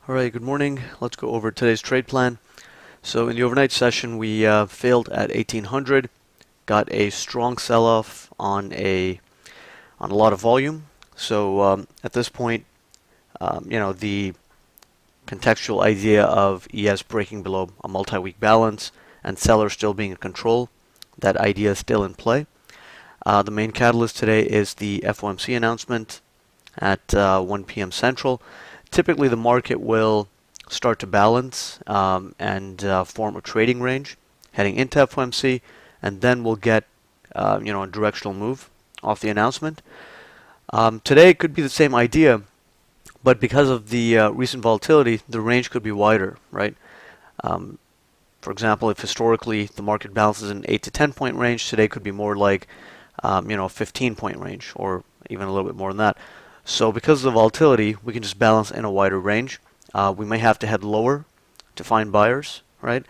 Alright, good morning. Let's go over today's trade plan. So in the overnight session, we failed at 1800, got a strong sell-off on a lot of volume. So at this point, the contextual idea of ES breaking below a multi-week balance and sellers still being in control, that idea is still in play. The main catalyst today is the FOMC announcement at 1 p.m. Central. Typically, the market will start to balance and form a trading range heading into FOMC, and then we'll get a directional move off the announcement. Today it could be the same idea, but because of the recent volatility, the range could be wider, right? For example, if historically the market balances in 8 to 10 point range, today could be more like 15 point range, or even a little bit more than that. So because of the volatility, we can just balance in a wider range. We may have to head lower to find buyers, right?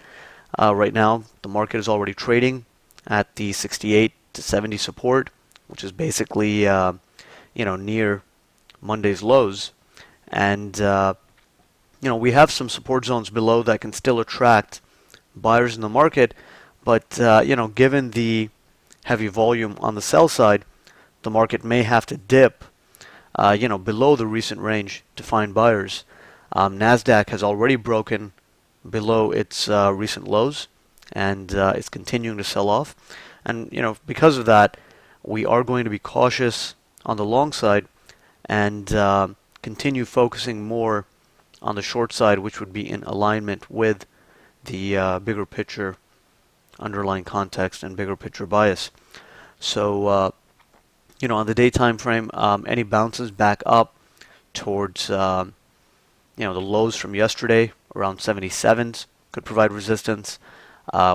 Right now, the market is already trading at the 68 to 70 support, which is basically near Monday's lows, and we have some support zones below that can still attract buyers in the market. But given the heavy volume on the sell side, the market may have to dip below the recent range to find buyers. Nasdaq has already broken below its recent lows, and it's continuing to sell off. And because of that, we are going to be cautious on the long side and continue focusing more on the short side, which would be in alignment with the bigger picture underlying context and bigger picture bias. So on the day time frame, any bounces back up towards the lows from yesterday around 77s could provide resistance.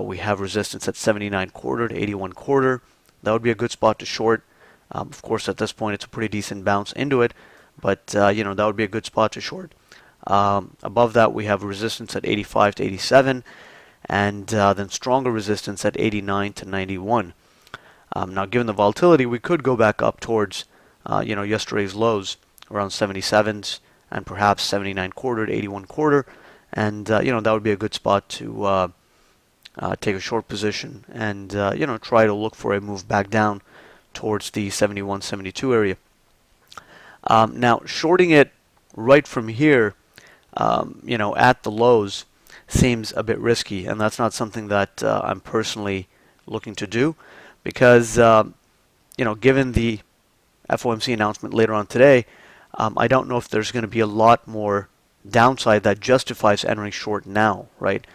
We have resistance at 79 quarter to 81 quarter. That would be a good spot to short. Of course, at this point, it's a pretty decent bounce into it, but that would be a good spot to short. Above that, we have resistance at 85 to 87, and then stronger resistance at 89 to 91. Now, given the volatility, we could go back up towards, yesterday's lows around 77s and perhaps 79 quarter to 81 quarter, and that would be a good spot to take a short position and try to look for a move back down towards the 71, 72 area. Now, shorting it right from here, at the lows seems a bit risky, and that's not something that I'm personally looking to do. Because, given the FOMC announcement later on today, I don't know if there's going to be a lot more downside that justifies entering short now, right?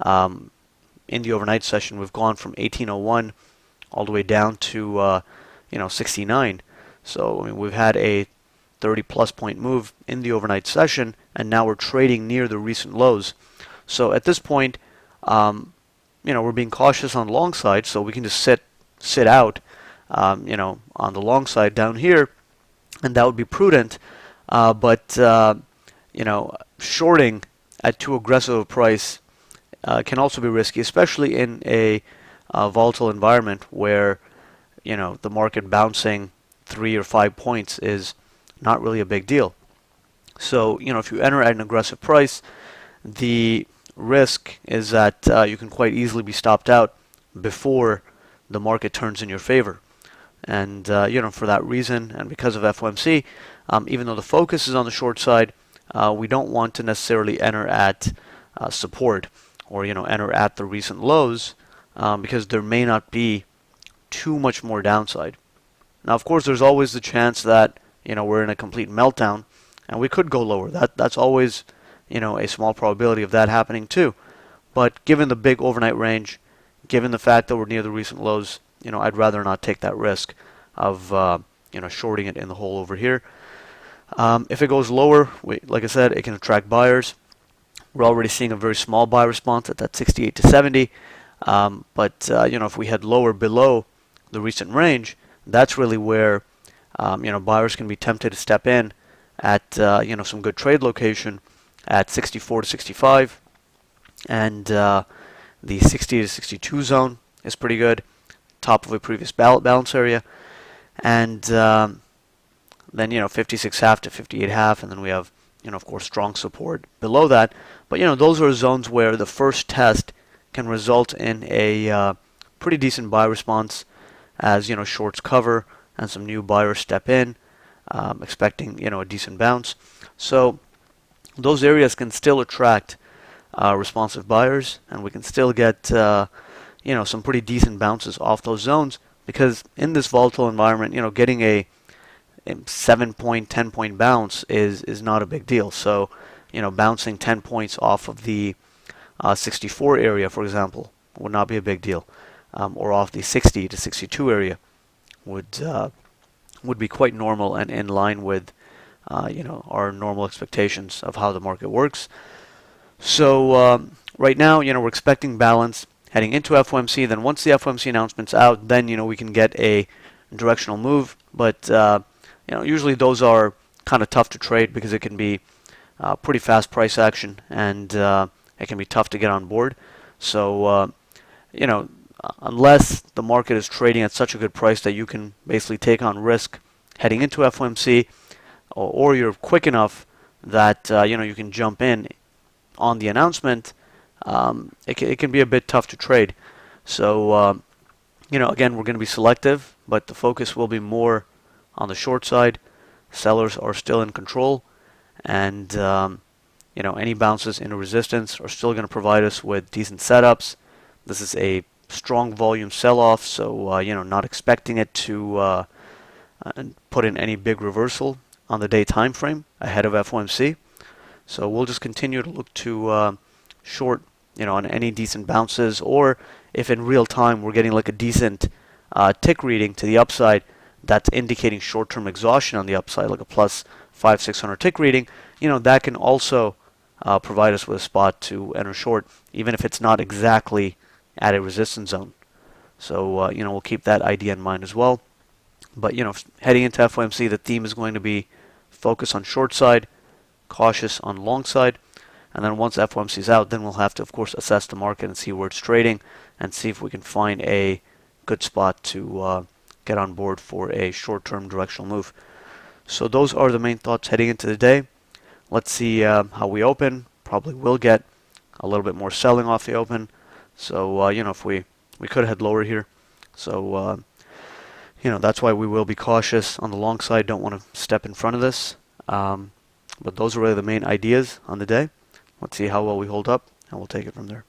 In the overnight session, we've gone from 1801 all the way down to, 69. So, we've had a 30-plus point move in the overnight session, and now we're trading near the recent lows. So, at this point, we're being cautious on the long side, so we can just sit out, on the long side down here, and that would be prudent. But shorting at too aggressive a price can also be risky, especially in a volatile environment where the market bouncing 3 or 5 points is not really a big deal. So if you enter at an aggressive price, the risk is that you can quite easily be stopped out before the market turns in your favor. And for that reason, and because of FOMC, even though the focus is on the short side, we don't want to necessarily enter at support or enter at the recent lows, because there may not be too much more downside. Now, of course, there's always the chance that we're in a complete meltdown and we could go lower. That's always a small probability of that happening too. But given the big overnight range, given the fact that we're near the recent lows, I'd rather not take that risk of shorting it in the hole over here. If it goes lower, like I said, it can attract buyers. We're already seeing a very small buy response at that 68 to 70. But if we head lower below the recent range, that's really where buyers can be tempted to step in at some good trade location at 64 to 65, and the 60 to 62 zone is pretty good, top of a previous balance area, and then 56 half to 58 half, and then we have of course, strong support below that. But those are zones where the first test can result in a pretty decent buy response as shorts cover and some new buyers step in, expecting a decent bounce. So those areas can still attract responsive buyers, and we can still get some pretty decent bounces off those zones, because in this volatile environment, getting a 7-point, 10-point bounce is not a big deal. So, bouncing 10 points off of the 64 area, for example, would not be a big deal, or off the 60 to 62 area would be quite normal and in line with our normal expectations of how the market works. So right now, we're expecting balance heading into FOMC. Then once the FOMC announcement's out, then we can get a directional move. But usually those are kind of tough to trade because it can be pretty fast price action, and it can be tough to get on board. So unless the market is trading at such a good price that you can basically take on risk heading into FOMC, or you're quick enough that you can jump in on the announcement, it can be a bit tough to trade. So again, we're going to be selective, but the focus will be more on the short side. Sellers are still in control, and any bounces into resistance are still going to provide us with decent setups. This is a strong volume sell-off, so not expecting it to put in any big reversal on the day time frame ahead of FOMC. So we'll just continue to look to short, on any decent bounces, or if in real time we're getting like a decent tick reading to the upside that's indicating short-term exhaustion on the upside, like a plus 500-600 tick reading, that can also provide us with a spot to enter short, even if it's not exactly at a resistance zone. So we'll keep that idea in mind as well. But heading into FOMC, the theme is going to be focus on short side, cautious on long side, and then once FOMC is out, then we'll have to, of course, assess the market and see where it's trading, and see if we can find a good spot to get on board for a short-term directional move. So those are the main thoughts heading into the day. Let's see how we open. Probably will get a little bit more selling off the open. So if we could head lower here. So that's why we will be cautious on the long side. Don't want to step in front of this. But those are really the main ideas on the day. Let's see how well we hold up, and we'll take it from there.